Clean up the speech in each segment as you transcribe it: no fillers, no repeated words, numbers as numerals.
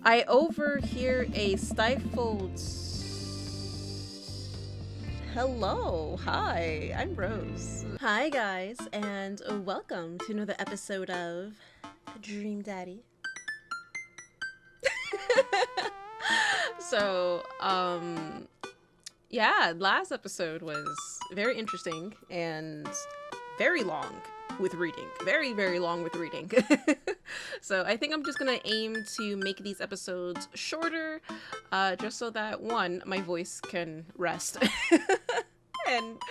I overhear a stifled. Hello, hi, I'm Rose. Hi, guys, and welcome to another episode of Dream Daddy. So, yeah, last episode was very interesting and very long with reading. Very, very long with reading. So I think I'm just gonna aim to make these episodes shorter, just so that one, my voice can rest. And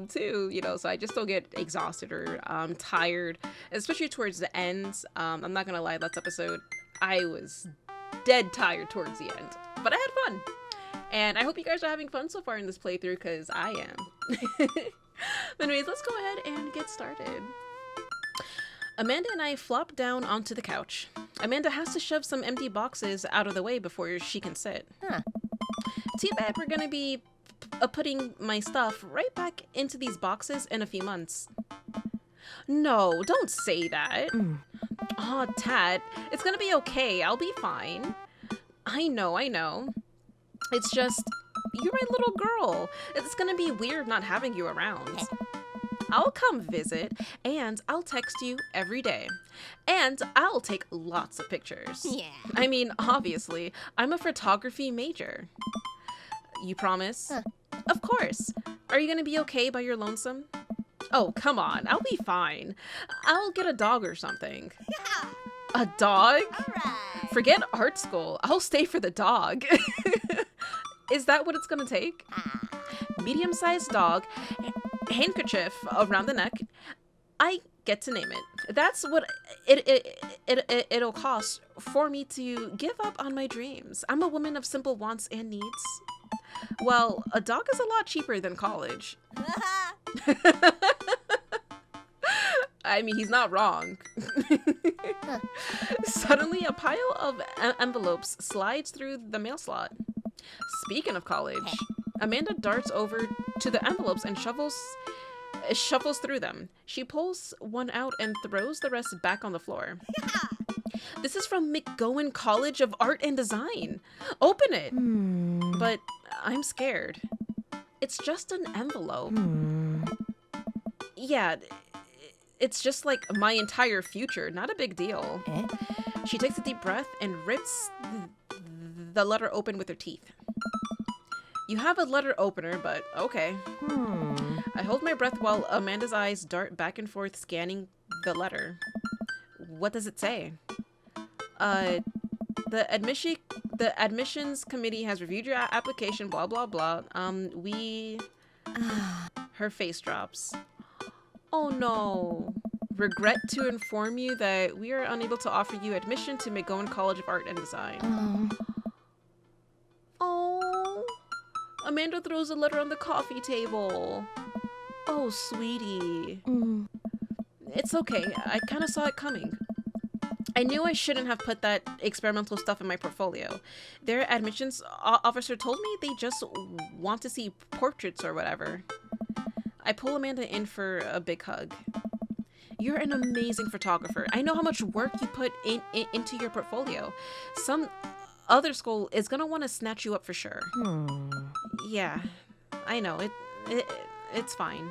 two, so I just don't get exhausted or tired, especially towards the end. I'm not gonna lie, last episode I was dead tired towards the end, but I had fun, and I hope you guys are having fun so far in this playthrough, because I am. But anyways, let's go ahead and get started. Amanda and I flop down onto the couch. Amanda has to shove some empty boxes out of the way before she can sit. Too bad we're gonna be putting my stuff right back into these boxes in a few months. No, don't say that. Aw, Tad, it's gonna be okay. I'll be fine. I know. It's just, you're my little girl. It's gonna be weird not having you around. I'll come visit, and I'll text you every day. And I'll take lots of pictures. Yeah. I mean, obviously, I'm a photography major. You promise? Of course. Are you gonna be okay by your lonesome? Oh, come on. I'll be fine. I'll get a dog or something. A dog? Alright. Forget art school. I'll stay for the dog. Is that what it's gonna take? Medium-sized dog, handkerchief around the neck. I get to name it. That's what it'll cost for me to give up on my dreams. I'm a woman of simple wants and needs. Well, a dog is a lot cheaper than college. I mean, he's not wrong. Suddenly, a pile of envelopes slides through the mail slot. Speaking of college, Amanda darts over to the envelopes and shuffles through them. She pulls one out and throws the rest back on the floor. This is from McGowan College of Art and Design. Open it. But I'm scared. It's just an envelope. Yeah, it's just like my entire future. Not a big deal. She takes a deep breath and rips the letter open with her teeth. You have a letter opener, but okay. I hold my breath while Amanda's eyes dart back and forth scanning the letter. What does it say? The admissions committee has reviewed your application, blah, blah, blah. Her face drops. Oh no. Regret to inform you that we are unable to offer you admission to McGowan College of Art and Design. Oh. Amanda throws a letter on the coffee table. Oh, sweetie. It's okay. I kind of saw it coming. I knew I shouldn't have put that experimental stuff in my portfolio. Their admissions officer told me they just want to see portraits or whatever. I pull Amanda in for a big hug. You're an amazing photographer. I know how much work you put into your portfolio. Some other school is gonna want to snatch you up for sure. Yeah, I know. It's fine.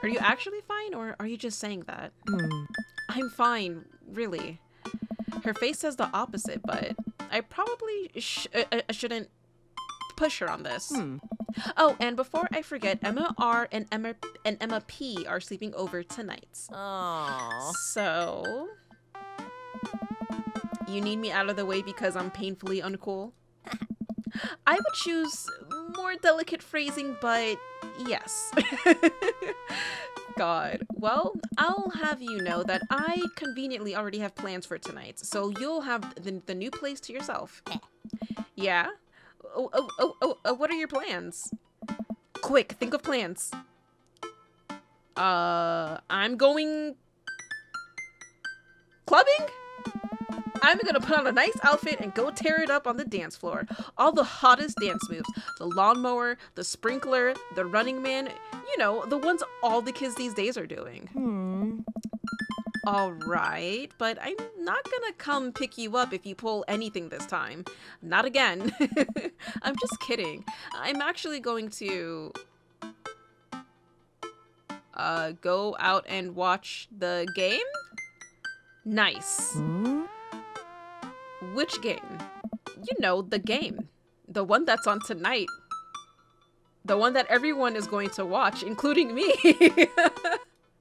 Are you actually fine, or are you just saying that? I'm fine, really. Her face says the opposite, but I probably shouldn't push her on this. Oh, and before I forget, Emma R and Emma P are sleeping over tonight. Aww. So, you need me out of the way because I'm painfully uncool? I would choose more delicate phrasing, but yes. God. Well, I'll have you know that I conveniently already have plans for tonight, so you'll have the new place to yourself. Yeah? What are your plans? Quick, think of plans. I'm going clubbing? I'm gonna put on a nice outfit and go tear it up on the dance floor. All the hottest dance moves. The lawnmower, the sprinkler, the running man. You know, the ones all the kids these days are doing. All right, but I'm not gonna come pick you up if you pull anything this time. Not again. I'm just kidding. I'm actually going to go out and watch the game? Nice. Which game? You know, the game. The one that's on tonight. The one that everyone is going to watch, including me.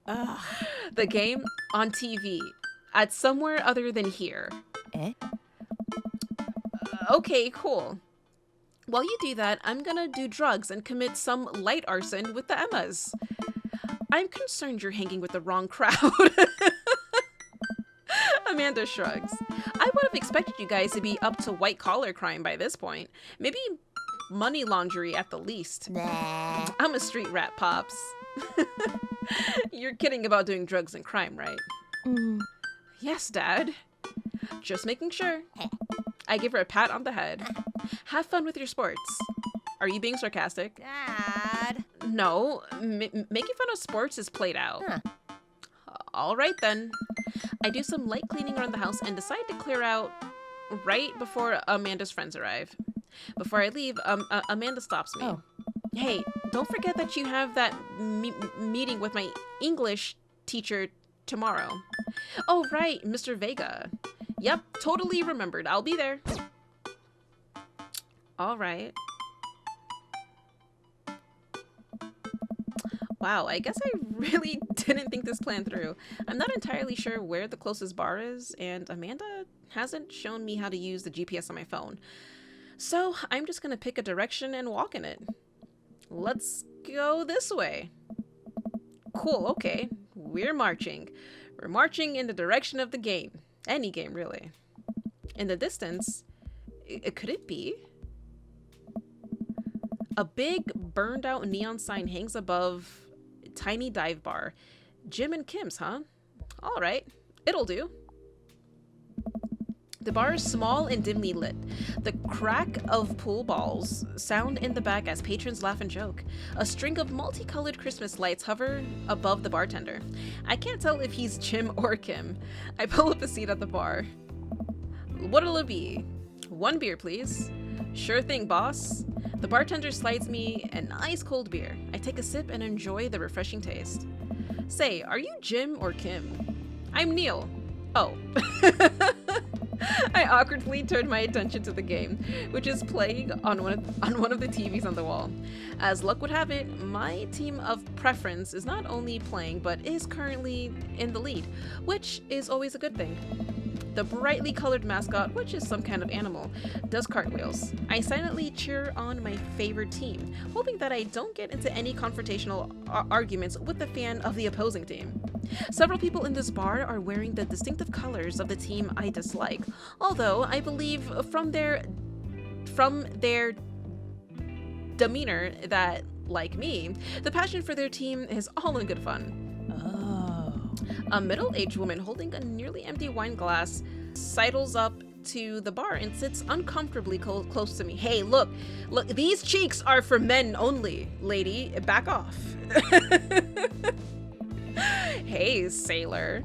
The game on TV. At somewhere other than here. Okay, cool. While you do that, I'm gonna do drugs and commit some light arson with the Emmas. I'm concerned you're hanging with the wrong crowd. Amanda shrugs. I would have expected you guys to be up to white-collar crime by this point. Maybe money laundering at the least. Nah. I'm a street rat, Pops. You're kidding about doing drugs and crime, right? Yes, Dad. Just making sure. I give her a pat on the head. Have fun with your sports. Are you being sarcastic? Dad. No, making fun of sports is played out. All right, then. I do some light cleaning around the house and decide to clear out right before Amanda's friends arrive. Before I leave, Amanda stops me. Hey, don't forget that you have that meeting with my English teacher tomorrow. Oh, right, Mr. Vega. Yep, totally remembered. I'll be there. All right. Wow, I guess I really didn't think this plan through. I'm not entirely sure where the closest bar is, and Amanda hasn't shown me how to use the GPS on my phone. So I'm just gonna pick a direction and walk in it. Let's go this way. Cool, okay. We're marching. We're marching in the direction of the game. Any game, really. In the distance, could it be? A big, burned-out neon sign hangs above tiny dive bar. Jim and Kim's, huh? All right, it'll do. The bar is small and dimly lit. The crack of pool balls sound in the back as patrons laugh and joke. A string of multicolored Christmas lights hover above the bartender. I can't tell if he's Jim or Kim. I pull up a seat at the bar. What'll it be? 1 beer, please. Sure thing, boss. The bartender slides me an ice-cold beer. I take a sip and enjoy the refreshing taste. Say, are you Jim or Kim? I'm Neil. Oh. I awkwardly turned my attention to the game, which is playing on one of the TVs on the wall. As luck would have it, my team of preference is not only playing, but is currently in the lead, which is always a good thing. The brightly colored mascot, which is some kind of animal, does cartwheels. I silently cheer on my favorite team, hoping that I don't get into any confrontational arguments with the fan of the opposing team. Several people in this bar are wearing the distinctive colors of the team I dislike, although I believe from their demeanor that, like me, the passion for their team is all in good fun. A middle-aged woman holding a nearly empty wine glass sidles up to the bar and sits uncomfortably close to me. Hey, look, these cheeks are for men only, lady. Back off. Hey, sailor.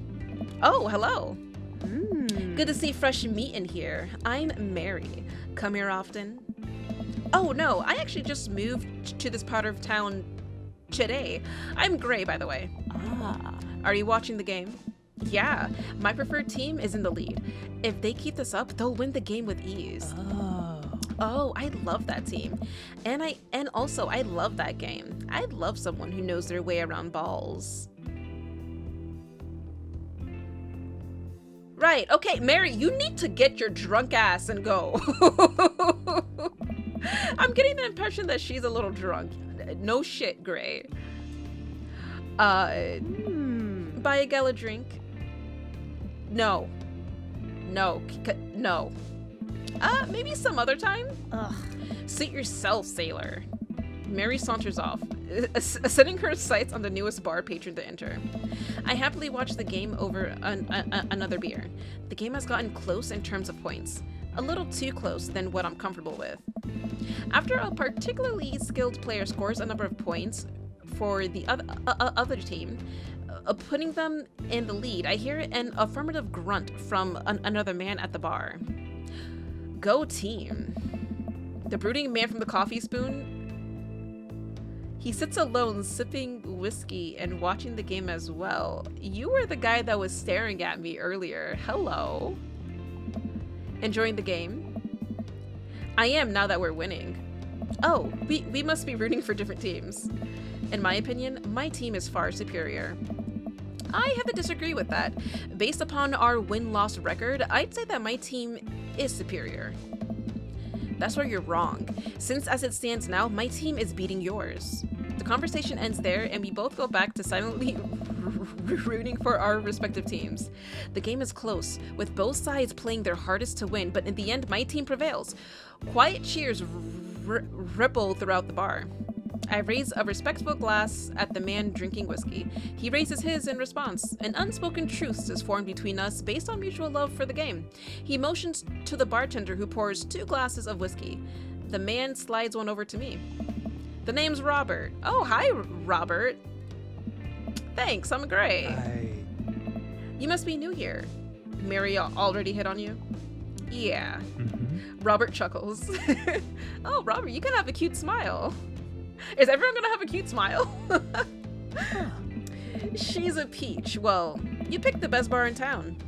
Oh, hello. Good to see fresh meat in here. I'm Mary. Come here often? Oh, no, I actually just moved to this part of town today. I'm Gray, by the way. Are you watching the game? Yeah, my preferred team is in the lead. If they keep this up, they'll win the game with ease. Oh, I love that team. And also I love that game. I love someone who knows their way around balls. Right, okay, Mary, you need to get your drunk ass and go. I'm getting the impression that she's a little drunk. No shit, Gray. Buy a gal a drink? No. Maybe some other time? Suit yourself, sailor. Mary saunters off, setting her sights on the newest bar patron to enter. I happily watch the game over another beer. The game has gotten close in terms of points. A little too close than what I'm comfortable with. After a particularly skilled player scores a number of points for the other team, putting them in the lead. I hear an affirmative grunt from another man at the bar. Go team. The brooding man from the coffee spoon. He sits alone, sipping whiskey and watching the game as well. You were the guy that was staring at me earlier. Hello. Enjoying the game? I am, now that we're winning. Oh, we must be rooting for different teams. In my opinion, my team is far superior. I have to disagree with that. Based upon our win-loss record, I'd say that my team is superior. That's where you're wrong, since as it stands now, my team is beating yours. The conversation ends there, and we both go back to silently rooting for our respective teams. The game is close, with both sides playing their hardest to win, but in the end, my team prevails. Quiet cheers ripple throughout the bar. I raise a respectful glass at the man drinking whiskey. He raises his in response. An unspoken truce is formed between us based on mutual love for the game. He motions to the bartender, who pours 2 glasses of whiskey. The man slides one over to me. The name's Robert. Oh, hi, Robert. Thanks, I'm great. You must be new here. Mary already hit on you? Yeah. Robert chuckles. Oh, Robert, you can have a cute smile. Is everyone gonna have a cute smile? She's a peach. Well, you picked the best bar in town.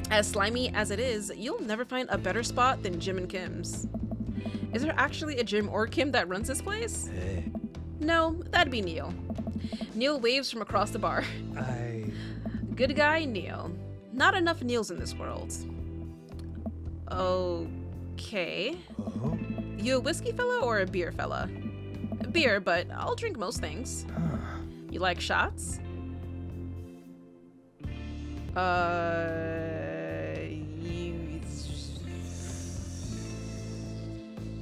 As slimy as it is, you'll never find a better spot than Jim and Kim's. Is there actually a Jim or Kim that runs this place? No, that'd be Neil. Neil waves from across the bar. Good guy, Neil. Not enough Neils in this world. Okay. You a whiskey fella or a beer fella? Beer, but I'll drink most things. You like shots?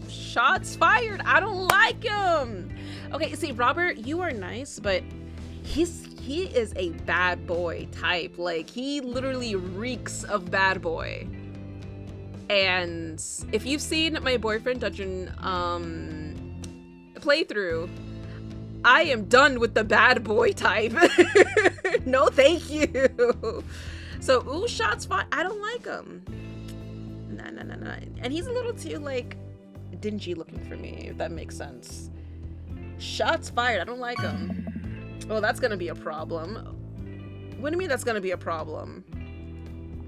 Shots fired. I don't like him. Okay, see, Robert, you are nice, but he is a bad boy type. Like, he literally reeks of bad boy. And if you've seen my boyfriend dungeon playthrough, I am done with the bad boy type. No, thank you. So, ooh, shots fired. I don't like him. Nah. And he's a little too, like, dingy looking for me, if that makes sense. Shots fired. I don't like him. Oh, that's gonna be a problem. What do you mean that's gonna be a problem?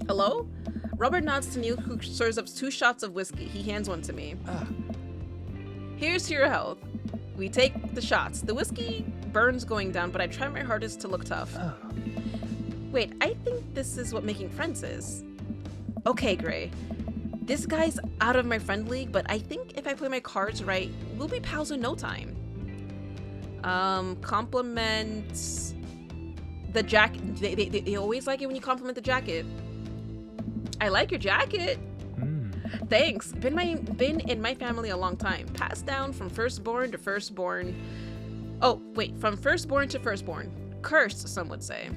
Hello? Robert nods to Neil, who serves up 2 shots of whiskey. He hands one to me. Here's to your health. We take the shots. The whiskey burns going down, but I try my hardest to look tough. Wait, I think this is what making friends is. Okay, Gray. This guy's out of my friend league, but I think if I play my cards right, we'll be pals in no time. Compliment the jacket. They always like it when you compliment the jacket. I like your jacket. Thanks. Been in my family a long time. Passed down from firstborn to firstborn. Oh, wait, from firstborn to firstborn. Cursed, some would say.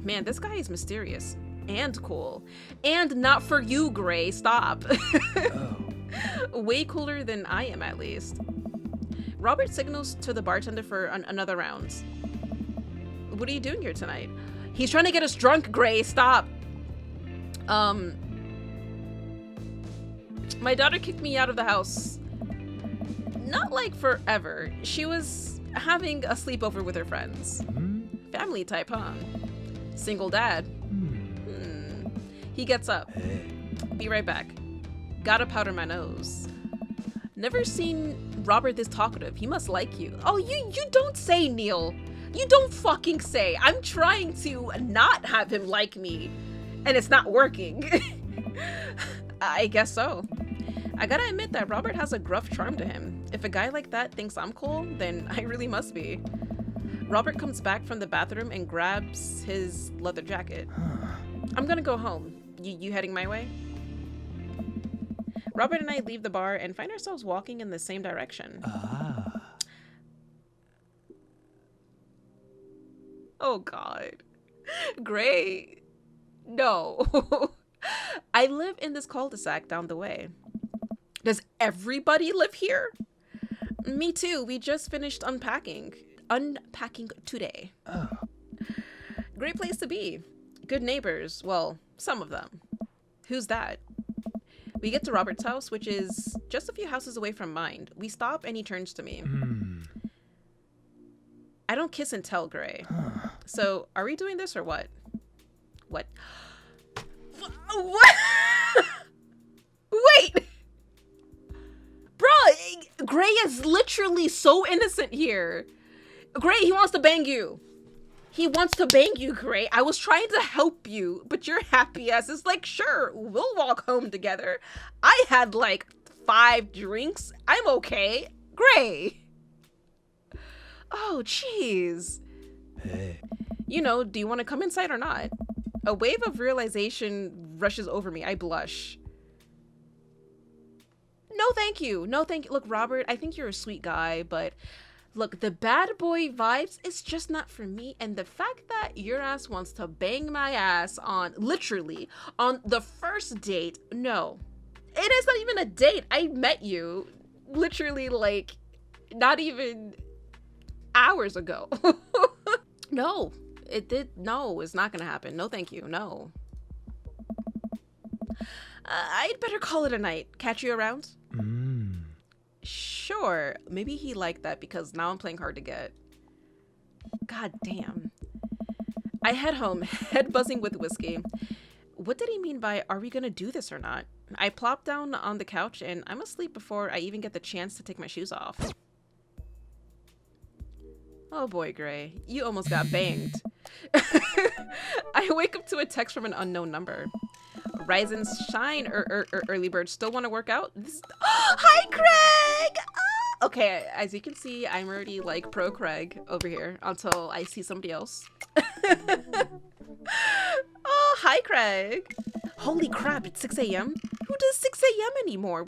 Man, this guy is mysterious. And cool. And not for you, Gray. Stop. Way cooler than I am, at least. Robert signals to the bartender for another round. What are you doing here tonight? He's trying to get us drunk, Gray. Stop. My daughter kicked me out of the house. Not like forever. She was having a sleepover with her friends. Family type, huh? Single dad. He gets up. Be right back. Gotta powder my nose. Never seen Robert this talkative. He must like you. Oh, you don't say, Neil. You don't fucking say. I'm trying to not have him like me, and it's not working. I guess so. I gotta admit that Robert has a gruff charm to him. If a guy like that thinks I'm cool, then I really must be. Robert comes back from the bathroom and grabs his leather jacket. I'm gonna go home. You heading my way? Robert and I leave the bar and find ourselves walking in the same direction. Oh God. Great. No. I live in this cul-de-sac down the way. Does everybody live here? Me too. We just finished unpacking. unpacking today. Oh. Great place to be. Good neighbors. Well, some of them. Who's that? We get to Robert's house, which is just a few houses away from mine. We stop and he turns to me. I don't kiss and tell, Gray. So, are we doing this or what? What? What? Wait! Bro, Gray is literally so innocent here. Gray, he wants to bang you. He wants to bang you, Gray. I was trying to help you, but your happy ass is like, sure, we'll walk home together. I had like 5 drinks. I'm okay. Gray. Oh, jeez. Hey. You know, do you want to come inside or not? A wave of realization rushes over me. I blush. No, thank you. No, thank you. Look, Robert, I think you're a sweet guy, but look, the bad boy vibes is just not for me. And the fact that your ass wants to bang my ass on, literally, on the first date, no. It is not even a date. I met you literally like not even hours ago. No, no, it's not gonna happen. No, thank you. No. I'd better call it a night. Catch you around? Sure. Maybe he liked that because now I'm playing hard to get. God damn. I head home, head buzzing with whiskey. What did he mean by, are we gonna do this or not? I plop down on the couch and I'm asleep before I even get the chance to take my shoes off. Oh boy, Gray, you almost got banged. I wake up to a text from an unknown number. Rise and shine, early bird. Still want to work out? Hi, Craig! Okay, as you can see, I'm already like pro Craig over here until I see somebody else. Oh, hi, Craig. Holy crap, it's 6 a.m.? Who does 6 a.m. anymore?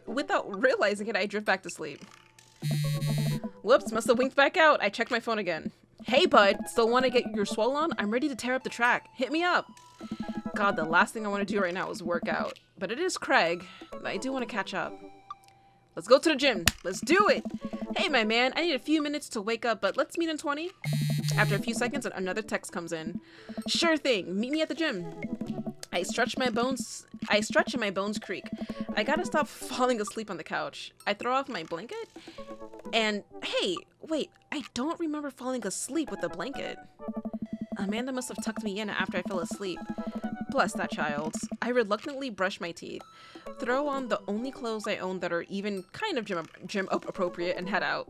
Without realizing it, I drift back to sleep. Whoops, must have winked back out. I checked my phone again. Hey, bud, still want to get your swole on? I'm ready to tear up the track. Hit me up. God, the last thing I want to do right now is work out. But it is Craig. I do want to catch up. Let's go to the gym. Let's do it. Hey, my man, I need a few minutes to wake up, but let's meet in 20. After a few seconds, another text comes in. Sure thing. Meet me at the gym. I stretch and my bones creak. I gotta stop falling asleep on the couch. I throw off my blanket. And hey, wait, I don't remember falling asleep with the blanket. Amanda must have tucked me in after I fell asleep. Bless that child. I reluctantly brush my teeth, throw on the only clothes I own that are even kind of gym appropriate, and head out.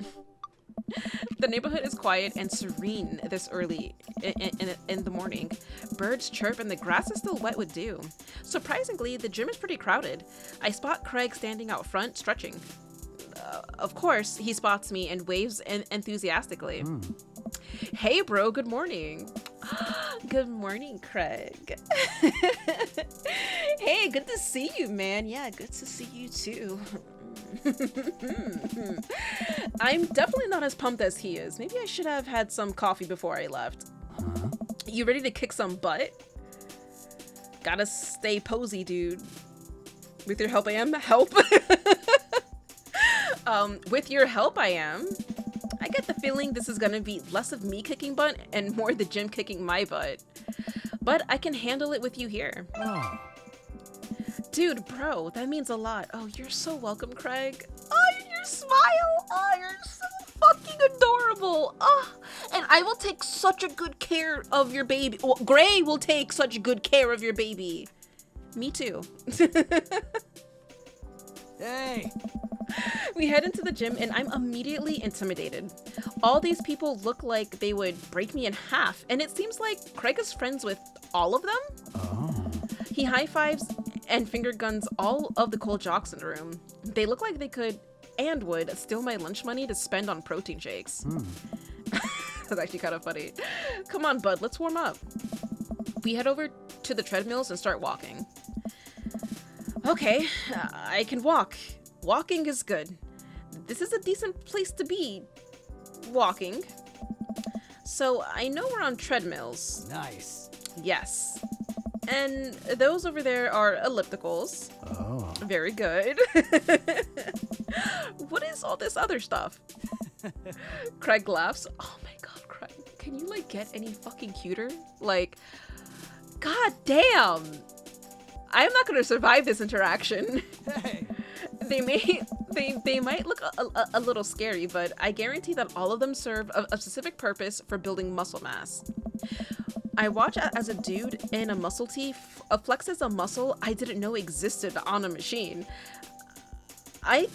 The neighborhood is quiet and serene this early in the morning. Birds chirp and the grass is still wet with dew. Surprisingly, the gym is pretty crowded. I spot Craig standing out front, stretching. Of course, he spots me and waves enthusiastically. Hey, bro, good morning. Good morning, Craig. Hey, good to see you, man. Yeah, good to see you too. I'm definitely not as pumped as he is. Maybe I should have had some coffee before I left. You ready to kick some butt? Gotta stay posy, dude. With your help, I am. Help. With your help, I am. I get the feeling this is gonna be less of me kicking butt and more the gym kicking my butt. But I can handle it with you here. Oh. Dude, bro, that means a lot. Oh, you're so welcome, Craig. Oh, your smile. Oh, you're so fucking adorable. Oh, and I will take such a good care of your baby. Well, Gray will take such good care of your baby. Me too. Hey. We head into the gym and I'm immediately intimidated. All these people look like they would break me in half, and it seems like Craig is friends with all of them. Oh. He high-fives and finger guns all of the cool jocks in the room. They look like they could and would steal my lunch money to spend on protein shakes. That's actually kind of funny. Come on, bud, let's warm up. We head over to the treadmills and start walking. Okay, I can walk. Walking is good. This is a decent place to be walking. So I know we're on treadmills. Nice. Yes. And those over there are ellipticals. Oh. Very good. What is all this other stuff? Craig laughs. Oh my god, Craig. Can you, like, get any fucking cuter? Like, god damn. I'm not gonna survive this interaction. Hey. They might look a little scary, but I guarantee that all of them serve a specific purpose for building muscle mass. I watch as a dude in a muscle tee flexes a muscle I didn't know existed on a machine. I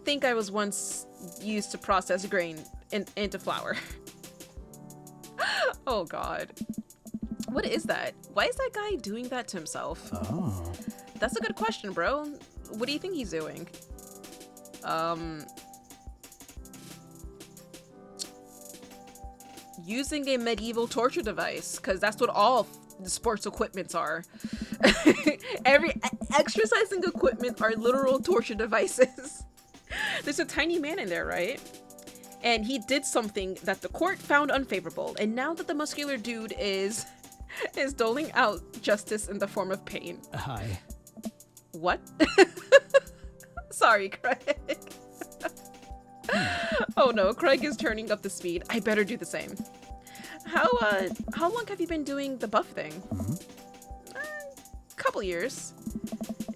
think I was once used to process grain into flour. Oh god. What is that? Why is that guy doing that to himself? Oh. That's a good question, bro. What do you think he's doing? Using a medieval torture device, because that's what all the sports equipments are. Every exercising equipment are literal torture devices. There's a tiny man in there, right? And he did something that the court found unfavorable, and now that the muscular dude is doling out justice in the form of pain. Hi. What? Sorry, Craig. Oh no, Craig is turning up the speed. I better do the same. How long have you been doing the buff thing? Couple years.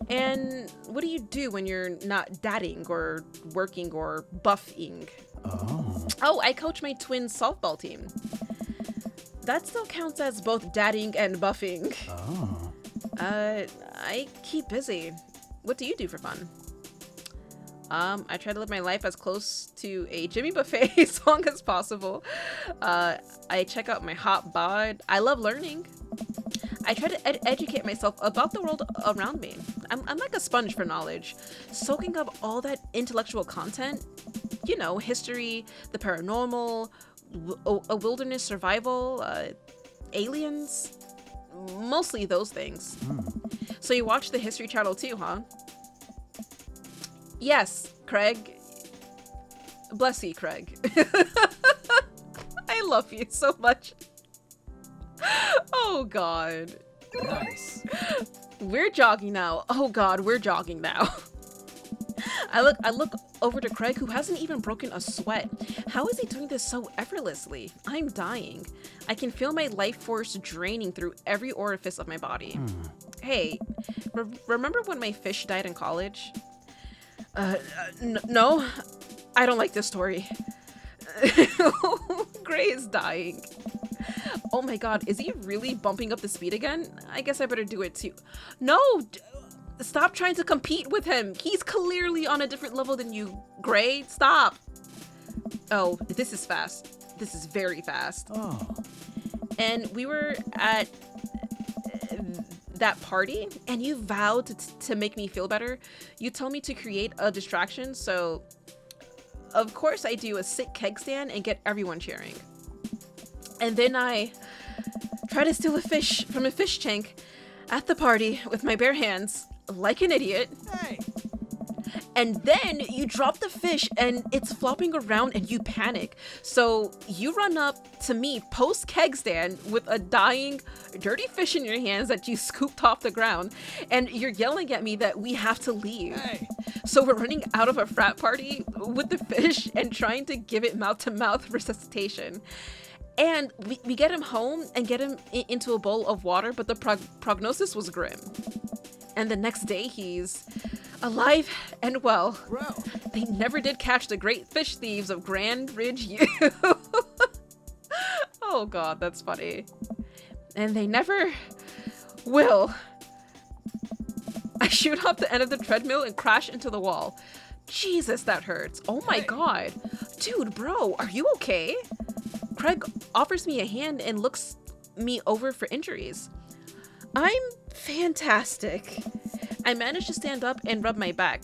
And what do you do when you're not dadding or working or buffing? Oh, I coach my twin softball team. That still counts as both dadding and buffing. I keep busy. What do you do for fun? I try to live my life as close to a Jimmy buffet as long as possible. I check out my hot bod. I love learning. I try to educate myself about the world around me. I'm like a sponge for knowledge, soaking up all that intellectual content. You know, history, the paranormal, a wilderness survival, aliens, mostly those things. So you watch the History Channel too, huh? Yes, Craig. Bless you, Craig. I love you so much. Oh god. Nice. We're jogging now. Oh god, we're jogging now. I look over to Craig, who hasn't even broken a sweat. How is he doing this so effortlessly? I'm dying. I can feel my life force draining through every orifice of my body. Hey, remember when my fish died in college? No, I don't like this story. Gray is dying. Oh my god, is he really bumping up the speed again? I guess I better do it too. No! Stop trying to compete with him. He's clearly on a different level than you, Gray. Stop. Oh, this is fast. This is very fast. Oh. And we were at that party, and you vowed to make me feel better. You told me to create a distraction, so of course I do a sick keg stand and get everyone cheering. And then I try to steal a fish from a fish tank at the party with my bare hands, like an idiot. Hey. And then you drop the fish and it's flopping around and you panic. So you run up to me post keg stand with a dying, dirty fish in your hands that you scooped off the ground. And you're yelling at me that we have to leave. Hey. So we're running out of a frat party with the fish and trying to give it mouth-to-mouth resuscitation. And we get him home and get him into a bowl of water, but the prognosis was grim. And the next day he's alive and well. Bro. They never did catch the great fish thieves of Grand Ridge U. Oh god, that's funny. And they never will. I shoot up the end of the treadmill and crash into the wall. Jesus, that hurts. Oh my god. Dude, bro, are you okay? Craig offers me a hand and looks me over for injuries. I'm fantastic. I managed to stand up and rub my back.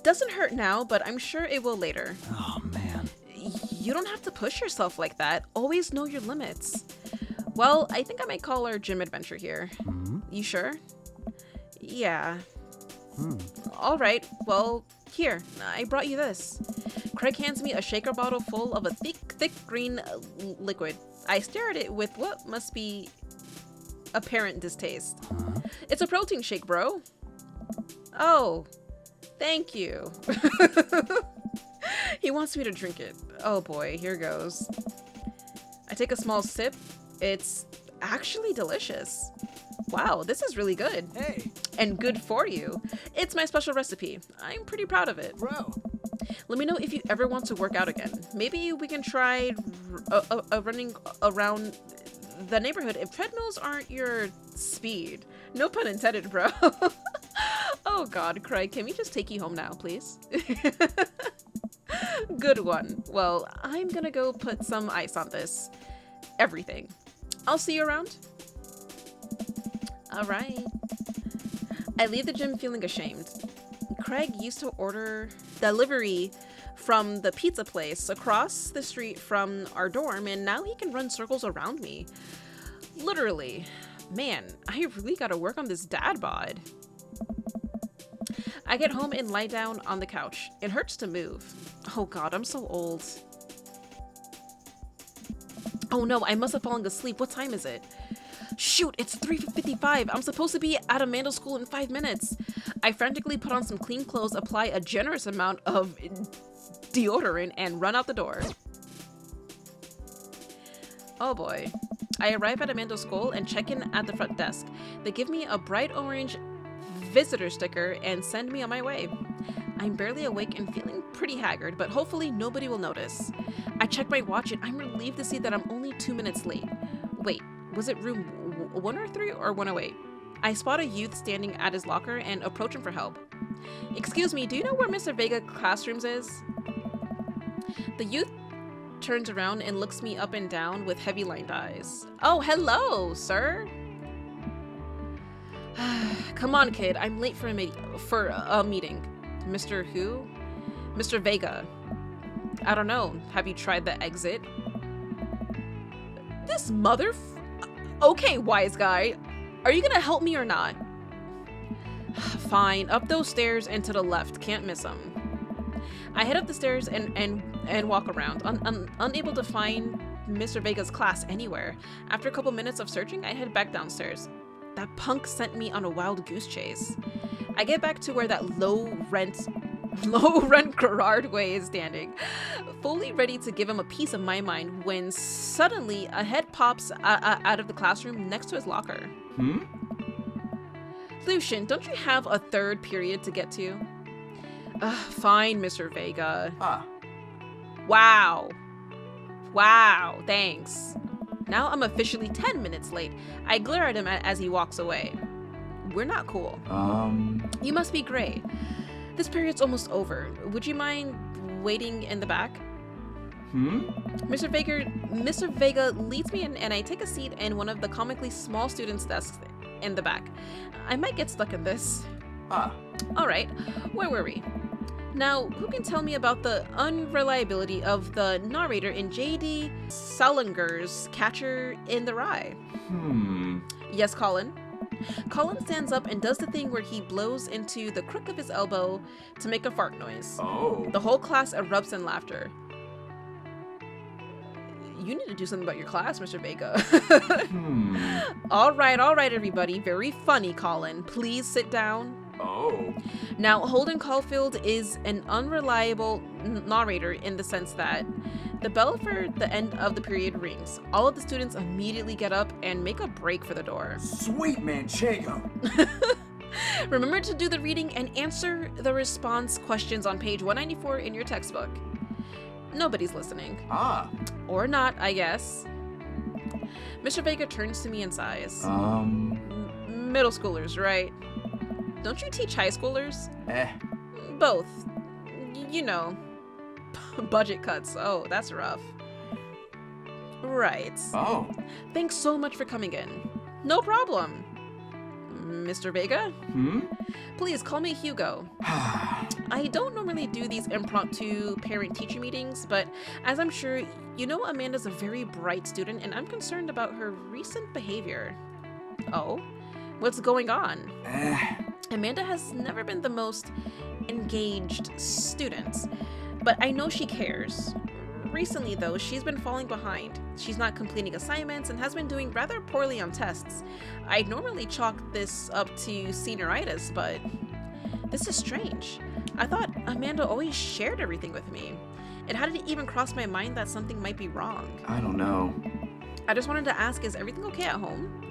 Doesn't hurt now, but I'm sure it will later. Oh, man. You don't have to push yourself like that. Always know your limits. Well, I think I might call our gym adventure here. You sure? Yeah. All right, well, here, I brought you this. Craig hands me a shaker bottle full of a thick green liquid. I stare at it with what must be apparent distaste. It's a protein shake, bro. Oh, thank you. He wants me to drink it. Oh boy, here goes. I take a small sip. It's actually delicious. Wow, this is really good. Hey, And good for you. It's my special recipe. I'm pretty proud of it. bro. Let me know if you ever want to work out again. Maybe we can try running around the neighborhood if treadmills aren't your speed. No pun intended, bro. Oh god, Craig, can we just take you home now, please? Good one. Well, I'm gonna go put some ice on this. Everything. I'll see you around. Alright. I leave the gym feeling ashamed. Craig used to order delivery from the pizza place across the street from our dorm, and now he can run circles around me. Literally. Man, I really gotta work on this dad bod. I get home and lie down on the couch. It hurts to move. Oh god, I'm so old. Oh no, I must have fallen asleep. What time is it? Shoot, it's 3:55. I'm supposed to be at Amanda's school in 5 minutes. I frantically put on some clean clothes, apply a generous amount of deodorant, and run out the door. Oh boy. I arrive at Amanda's school and check in at the front desk. They give me a bright orange visitor sticker and send me on my way. I'm barely awake and feeling pretty haggard, but hopefully nobody will notice. I check my watch and I'm relieved to see that I'm only 2 minutes late. Wait, was it room 103 or 108? I spot a youth standing at his locker and approach him for help. Excuse me, do you know where Mr. Vega classrooms is? The youth turns around and looks me up and down with heavy-lined eyes. Oh, hello, sir. Come on, kid. I'm late for a meeting. Mr. Who? Mr. Vega. I don't know. Have you tried the exit? This Okay, wise guy. Are you gonna help me or not? Fine. Up those stairs and to the left. Can't miss them. I head up the stairs and walk around, unable to find Mr. Vega's class anywhere. After a couple minutes of searching, I head back downstairs. That punk sent me on a wild goose chase. I get back to where that low rent Gerard Way is standing, fully ready to give him a piece of my mind when suddenly a head pops out of the classroom next to his locker. Lucian, don't you have a third period to get to? Fine, Mr. Vega. Wow, thanks. Now I'm officially 10 minutes late. I glare at him as he walks away. We're not cool. You must be gray. This period's almost over. Would you mind waiting in the back? Mr. Vega leads me in and I take a seat in one of the comically small students' desks in the back. I might get stuck in this. Alright, where were we? Now, who can tell me about the unreliability of the narrator in J.D. Salinger's Catcher in the Rye? Yes, Colin. Colin stands up and does the thing where he blows into the crook of his elbow to make a fart noise. The whole class erupts in laughter. You need to do something about your class, Mr. Vega. All right, everybody. Very funny, Colin. Please sit down. Now, Holden Caulfield is an unreliable narrator in the sense that the bell for the end of the period rings. All of the students immediately get up and make a break for the door. Sweet Manchego. Remember to do the reading and answer the response questions on page 194 in your textbook. Nobody's listening. Or not, I guess. Mr. Vega turns to me and sighs. Middle schoolers, right? Don't you teach high schoolers? Both. You know. Budget cuts. Oh, that's rough. Right. Thanks so much for coming in. No problem. Mr. Vega? Please call me Hugo. I don't normally do these impromptu parent-teacher meetings, but as I'm sure you know, Amanda's a very bright student and I'm concerned about her recent behavior. Oh? What's going on? Amanda has never been the most engaged student, but I know she cares. Recently, though, she's been falling behind. She's not completing assignments and has been doing rather poorly on tests. I'd normally chalk this up to senioritis, but This is strange. I thought Amanda always shared everything with me. It hadn't even crossed my mind that something might be wrong. I don't know. I just wanted to ask, is everything okay at home?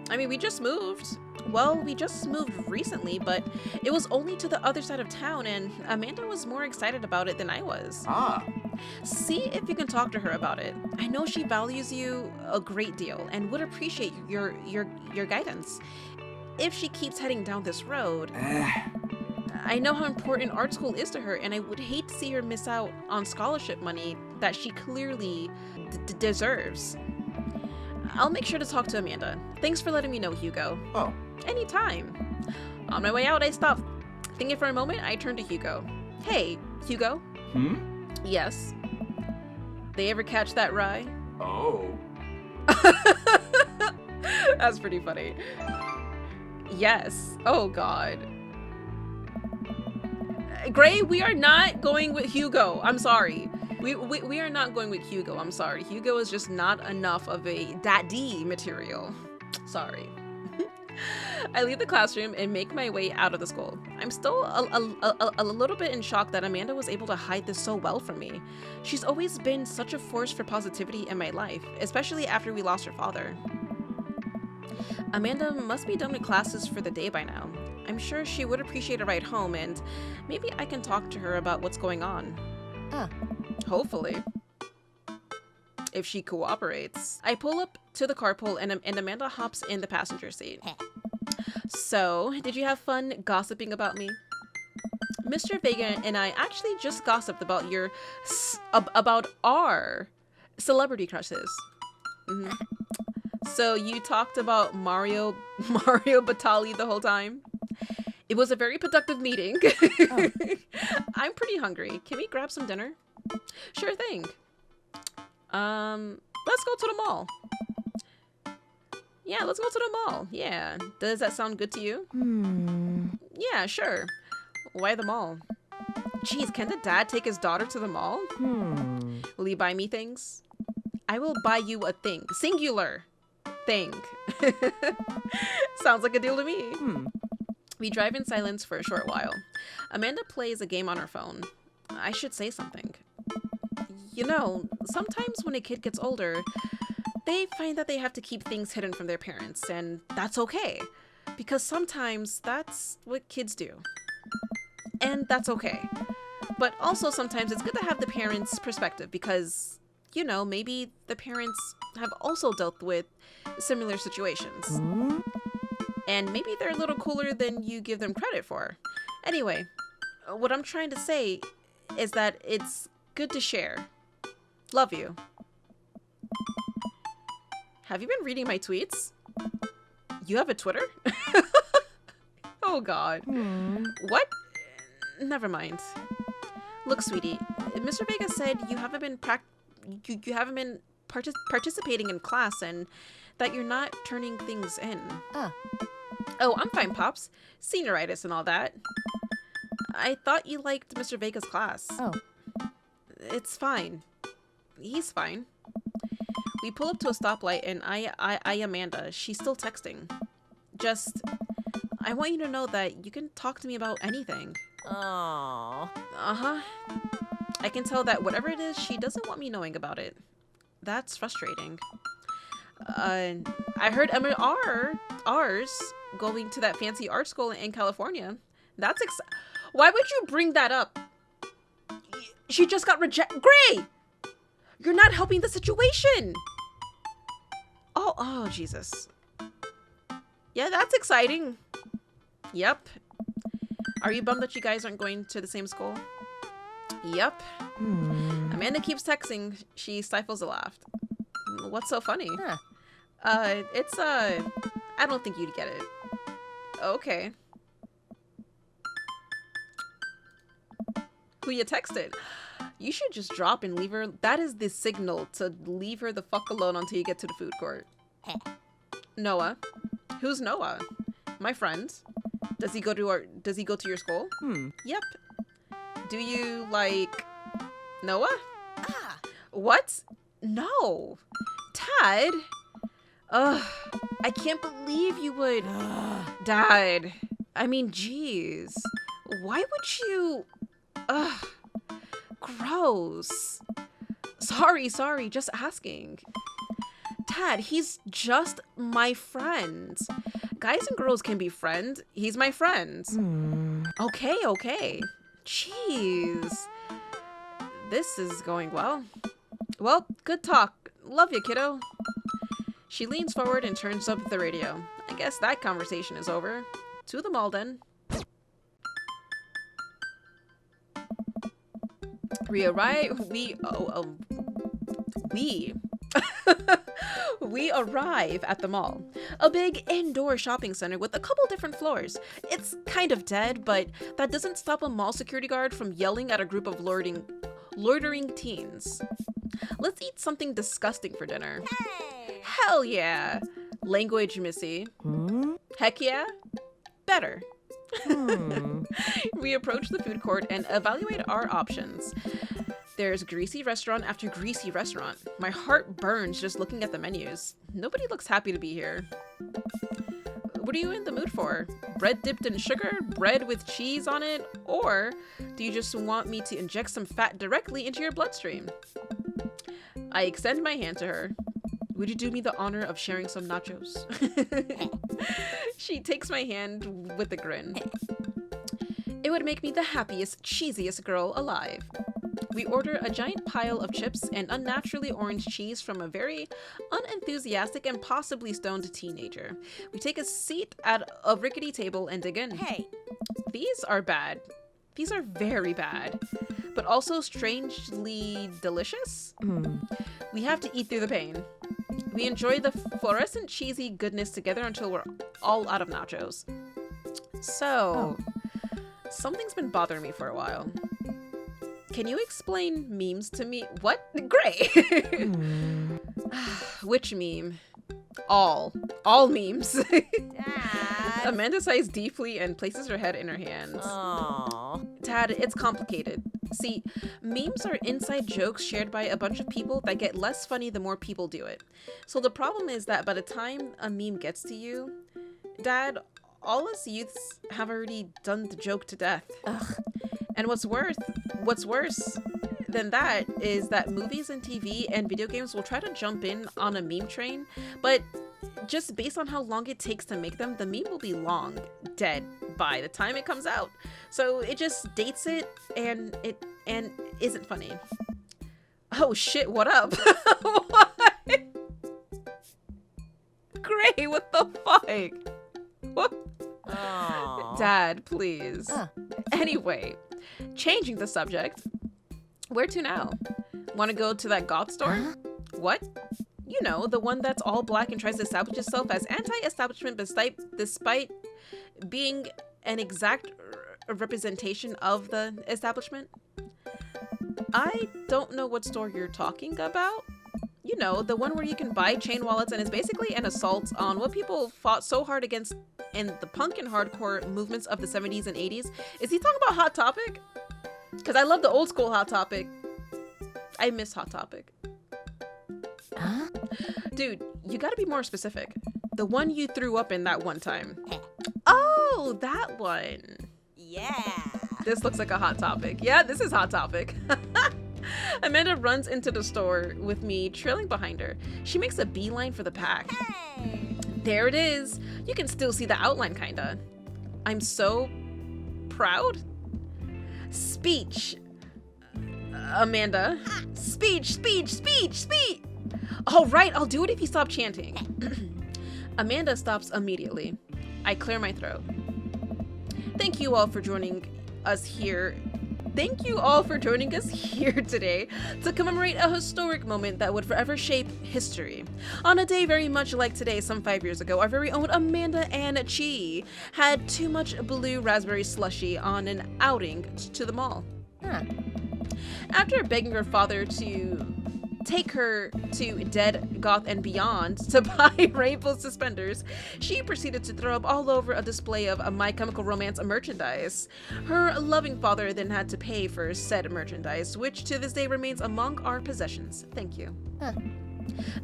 I mean, we just moved. Well, we just moved recently, but it was only to the other side of town, and Amanda was more excited about it than I was. Ah. See if you can talk to her about it. I know she values you a great deal and would appreciate your guidance. If she keeps heading down this road, I know how important art school is to her, and I would hate to see her miss out on scholarship money that she clearly deserves. I'll make sure to talk to Amanda. Thanks for letting me know, Hugo. Oh. Anytime. On my way out, I stopped. Thinking for a moment, I turned to Hugo. Hey, Hugo? Yes. They ever catch that rye? Oh. That's pretty funny. Yes. Oh, God. Gray, we are not going with Hugo. I'm sorry. We are not going with Hugo. I'm sorry. Hugo is just not enough of a daddy material. Sorry. I leave the classroom and make my way out of the school. I'm still a little bit in shock that Amanda was able to hide this so well from me. She's always been such a force for positivity in my life, especially after we lost her father. Amanda must be done with classes for the day by now. I'm sure she would appreciate a ride home, and maybe I can talk to her about what's going on. Hopefully. If she cooperates. I pull up to the carpool and Amanda hops in the passenger seat. So, did you have fun gossiping about me? Mr. Vega and I actually just gossiped about about our celebrity crushes. So you talked about Mario Batali the whole time? It was a very productive meeting. I'm pretty hungry. Can we grab some dinner? Sure thing. Let's go to the mall. Yeah, let's go to the mall. Yeah. Does that sound good to you? Yeah, sure. Why the mall? Jeez, can the dad take his daughter to the mall? Will you buy me things? I will buy you a thing. Singular thing. Sounds like a deal to me. We drive in silence for a short while. Amanda plays a game on her phone. I should say something. You know, sometimes when a kid gets older, they find that they have to keep things hidden from their parents, and that's okay. Because sometimes that's what kids do. And that's okay. But also sometimes it's good to have the parents' perspective because, you know, maybe the parents have also dealt with similar situations. And maybe they're a little cooler than you give them credit for. Anyway, what I'm trying to say is that it's good to share. Love you. Have you been reading my tweets? You have a Twitter? Oh, God. What? Never mind. Look, sweetie, Mr. Vega said you haven't been participating in class and that you're not turning things in. Oh, I'm fine, Pops. Senioritis and all that. I thought you liked Mr. Vega's class. It's fine. He's fine. We pull up to a stoplight and I Amanda. She's still texting. Just, I want you to know that you can talk to me about anything. Aww. I can tell that whatever it is, she doesn't want me knowing about it. That's frustrating. I heard ours going to that fancy art school in California. That's Why would you bring that up? She just got rejected. Gray! You're not helping the situation. Oh, Jesus. Yeah, that's exciting. Yep. Are you bummed that you guys aren't going to the same school? Yep. Amanda keeps texting. She stifles a laugh. What's so funny? I don't think you'd get it. Okay. Who you texted? You should just drop and leave her. That is the signal to leave her the fuck alone until you get to the food court. Noah. Who's Noah? My friend. Does he go to your school? Yep. Do you like Noah? What? No. Tad? Ugh. I can't believe you would. Dad. I mean, jeez. Why would you? Ugh. Gross. Sorry, just asking. Dad, he's just my friend. Guys and girls can be friends. He's my friend. Okay. Jeez. This is going well. Well, good talk. Love you, kiddo. She leans forward and turns up the radio. I guess that conversation is over. To the mall, then. We arrive at the mall. A big indoor shopping center with a couple different floors. It's kind of dead, but that doesn't stop a mall security guard from yelling at a group of loitering teens. Let's eat something disgusting for dinner. Hey. Hell yeah! Language, Missy. Heck yeah? Better. We approach the food court and evaluate our options. There's greasy restaurant after greasy restaurant. My heart burns just looking at the menus. Nobody looks happy to be here. What are you in the mood for? Bread dipped in sugar? Bread with cheese on it? Or do you just want me to inject some fat directly into your bloodstream? I extend my hand to her. Would you do me the honor of sharing some nachos? She takes my hand with a grin. It would make me the happiest, cheesiest girl alive. We order a giant pile of chips and unnaturally orange cheese from a very unenthusiastic and possibly stoned teenager. We take a seat at a rickety table and dig in. Hey. These are bad. These are very bad, but also strangely delicious. We have to eat through the pain. We enjoy the fluorescent cheesy goodness together until we're all out of nachos. So, something's been bothering me for a while. Can you explain memes to me? What? Great! Which meme? All memes. Dad. Amanda sighs deeply and places her head in her hands. Aww. Dad, it's complicated. See, memes are inside jokes shared by a bunch of people that get less funny the more people do it. So the problem is that by the time a meme gets to you, Dad, all us youths have already done the joke to death. Ugh. And what's worse than that is that movies and TV and video games will try to jump in on a meme train, but just based on how long it takes to make them, the meme will be long dead by the time it comes out. So it just dates it and isn't funny. Oh shit, what up? What? Gray, what the fuck? What? Aww. Dad, please. Anyway, changing the subject. Where to now? Want to go to that goth store? What? You know, the one that's all black and tries to establish itself as anti-establishment despite being an exact representation of the establishment? I don't know what store you're talking about. You know, the one where you can buy chain wallets and is basically an assault on what people fought so hard against in the punk and hardcore movements of the 70s and 80s. Is he talking about Hot Topic? Because I love the old school Hot Topic. I miss Hot Topic. Huh? Dude, you gotta be more specific. The one you threw up in that one time. Oh, that one. Yeah. This looks like a Hot Topic. Yeah, this is Hot Topic. Amanda runs into the store with me trailing behind her. She makes a beeline for the pack. Hey. There it is. You can still see the outline, kinda. I'm so proud. Speech. Amanda. Speech. All right, I'll do it if you stop chanting. Amanda stops immediately. I clear my throat. Thank you all for joining us here today to commemorate a historic moment that would forever shape history. On a day very much like today, some 5 years ago, our very own Amanda Ann Chi had too much blue raspberry slushy on an outing to the mall. After begging her father to take her to Dead, Goth, and Beyond to buy rainbow suspenders, she proceeded to throw up all over a display of My Chemical Romance merchandise. Her loving father then had to pay for said merchandise, which to this day remains among our possessions. Thank you.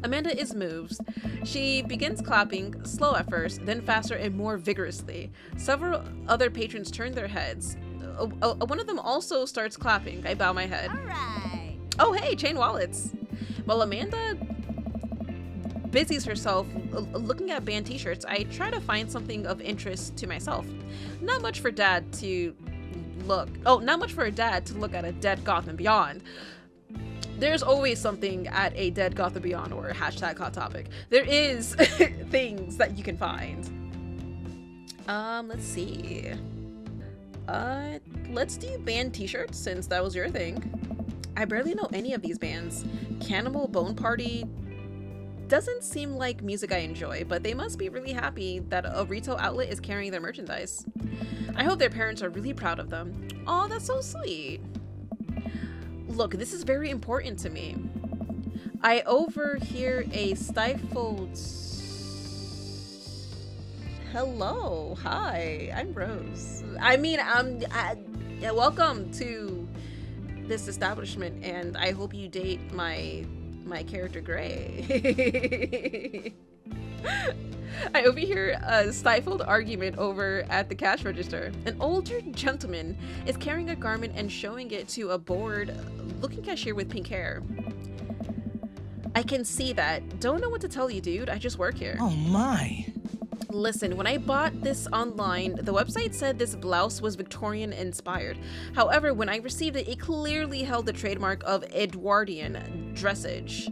Amanda is moved. She begins clapping, slow at first, then faster and more vigorously. Several other patrons turn their heads. One of them also starts clapping. I bow my head. All right. Oh, hey, chain wallets. While Amanda busies herself looking at band t-shirts, I try to find something of interest to myself. Not much for Dad to look at a dead Goth and Beyond. There's always something at a dead Goth and Beyond or hashtag hot topic. There is things that you can find. Let's see. Let's do band t-shirts since that was your thing. I barely know any of these bands. Cannibal Bone Party doesn't seem like music I enjoy, but they must be really happy that a retail outlet is carrying their merchandise. I hope their parents are really proud of them. Oh, that's so sweet. Look, this is very important to me. I overhear a stifled... Hello, hi, I'm Rose. Welcome to this establishment, and I hope you date my character Gray. I overhear a stifled argument over at the cash register. An older gentleman is carrying a garment and showing it to a bored-looking cashier with pink hair. I can see that. Don't know what to tell you, dude. I just work here. Oh my. Listen, when I bought this online, the website said this blouse was Victorian inspired. However, when I received it, it clearly held the trademark of Edwardian dressage.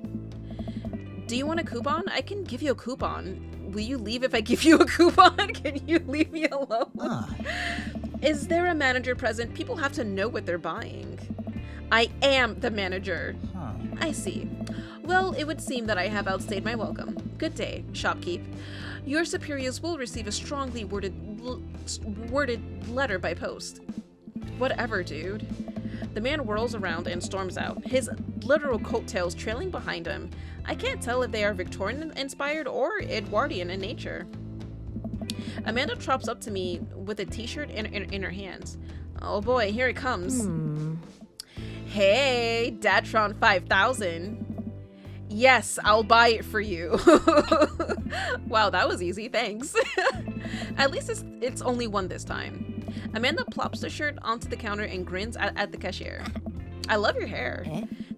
Do you want a coupon? I can give you a coupon. Will you leave if I give you a coupon? Can you leave me alone? Is there a manager present? People have to know what they're buying. I am the manager. I see. Well, it would seem that I have outstayed my welcome. Good day, shopkeep. Your superiors will receive a strongly worded letter by post. Whatever, dude. The man whirls around and storms out, his literal coattails trailing behind him. I can't tell if they are Victorian-inspired or Edwardian in nature. Amanda trops up to me with a t-shirt in her hands. Oh boy, here it comes. Hey, Datron 5000. Yes, I'll buy it for you. Wow, that was easy, thanks. At least it's only one this time. Amanda plops the shirt onto the counter and grins at the cashier. I love your hair.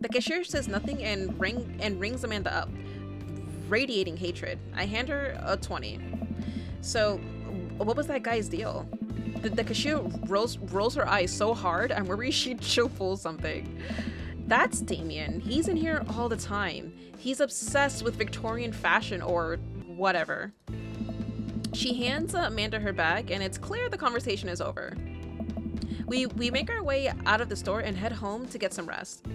The cashier says nothing and rings Amanda up, radiating hatred. I hand her a 20. So, what was that guy's deal? The cashier rolls her eyes so hard, I'm worried she'll pull something. That's Damien. He's in here all the time. He's obsessed with Victorian fashion or whatever. She hands Amanda her bag, and it's clear the conversation is over. We make our way out of the store and head home to get some rest.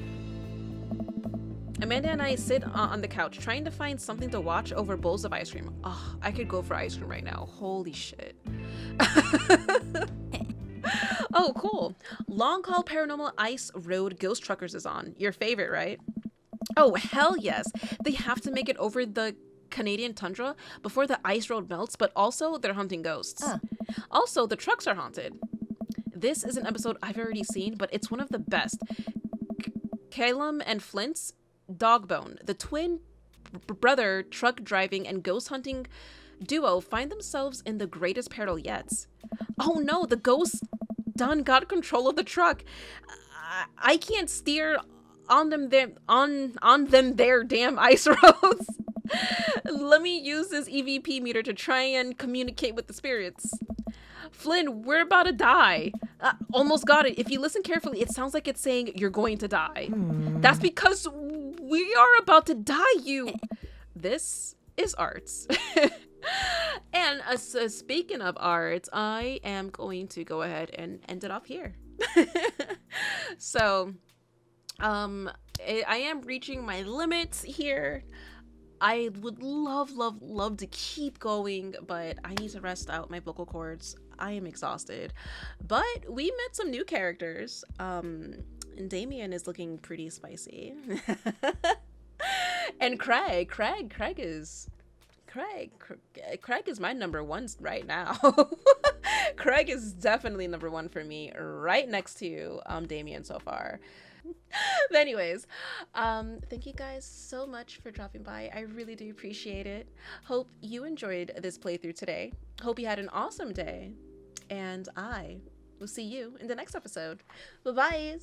Amanda and I sit on the couch, trying to find something to watch over bowls of ice cream. Oh, I could go for ice cream right now. Holy shit. Oh, cool. Long Haul Paranormal Ice Road Ghost Truckers is on. Your favorite, right? Oh, hell yes. They have to make it over the Canadian tundra before the ice road melts, but also they're hunting ghosts. Also, the trucks are haunted. This is an episode I've already seen, but it's one of the best. Calum and Flint's Dogbone, the twin brother truck driving and ghost hunting duo, find themselves in the greatest peril yet. Oh no, the ghosts done got control of the truck. I can't steer on them their damn ice roads. Let me use this EVP meter to try and communicate with the spirits. Flynn, we're about to die. Almost got it. If you listen carefully, it sounds like it's saying you're going to die. That's because we are about to die, you. This is arts. And speaking of art, I am going to go ahead and end it off here. So, I am reaching my limits here. I would love to keep going, but I need to rest out my vocal cords. I am exhausted. But we met some new characters. And Damien is looking pretty spicy. And Craig is my number one right now. Craig is definitely number one for me, right next to Damien so far. But anyways, thank you guys so much for dropping by. I really do appreciate it. Hope you enjoyed this playthrough today. Hope you had an awesome day. And I will see you in the next episode. Bye-bye.